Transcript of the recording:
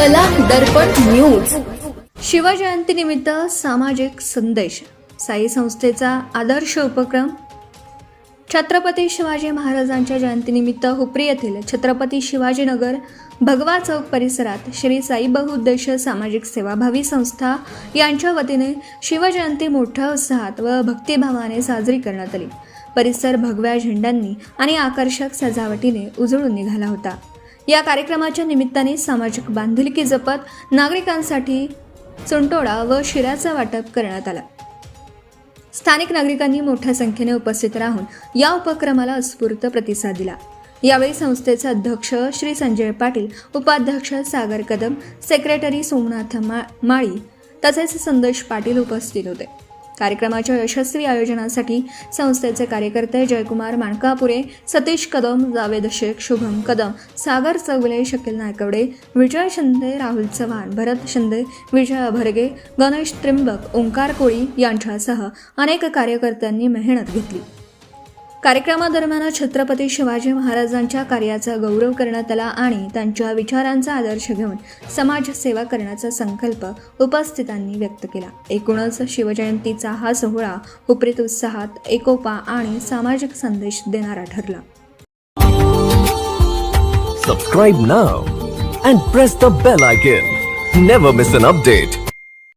कला दर्पण न्यूज। शिवजयंतीनिमित्त सामाजिक संदेश, साई संस्थेचा आदर्श उपक्रम। छत्रपती शिवाजी महाराजांच्या जयंतीनिमित्त हुपरी येथील छत्रपती शिवाजीनगर भगवा चौक परिसरात श्री साई बहुउद्देशीय सामाजिक सेवाभावी संस्था यांच्या वतीने शिवजयंती मोठ्या उत्साहात व भक्तिभावाने साजरी करण्यात आली। परिसर भगव्या झेंड्यांनी आणि आकर्षक सजावटीने उजळून निघाला होता। या कार्यक्रमाच्या निमित्ताने सामाजिक बांधिलकी जपत नागरिकांसाठी चुंटोळा व शिऱ्याचं वाटप करण्यात आलं। स्थानिक नागरिकांनी मोठ्या संख्येने उपस्थित राहून या उपक्रमाला उत्स्फूर्त प्रतिसाद दिला। यावेळी संस्थेचे अध्यक्ष श्री संजय पाटील, उपाध्यक्ष सागर कदम, सेक्रेटरी सोमनाथ माळी तसेच संदेश पाटील उपस्थित होते। कार्यक्रमाच्या यशस्वी आयोजनासाठी संस्थेचे कार्यकर्ते जयकुमार माणकापुरे, सतीश कदम, जावेद शेख, शुभम कदम, सागर चौगले, शकील नायकवडे, विजय शिंदे, राहुल चव्हाण, भरत शिंदे, विजय भरगे, गणेश त्रिंबक, ओंकार कोळी यांच्यासह अनेक कार्यकर्त्यांनी मेहनत घेतली। कार्यक्रमादरम्यान छत्रपती शिवाजी महाराजांच्या कार्याचा गौरव करण्यात आला आणि त्यांच्या विचारांचा आदर्श घेऊन समाज सेवा करण्याचा संकल्प उपस्थितांनी व्यक्त केला। एकूणच शिवजयंतीचा हा सोहळा हुपरीत उत्साहात, एकोपा आणि सामाजिक संदेश देणारा ठरला। Subscribe now and press the bell icon. Never miss an update.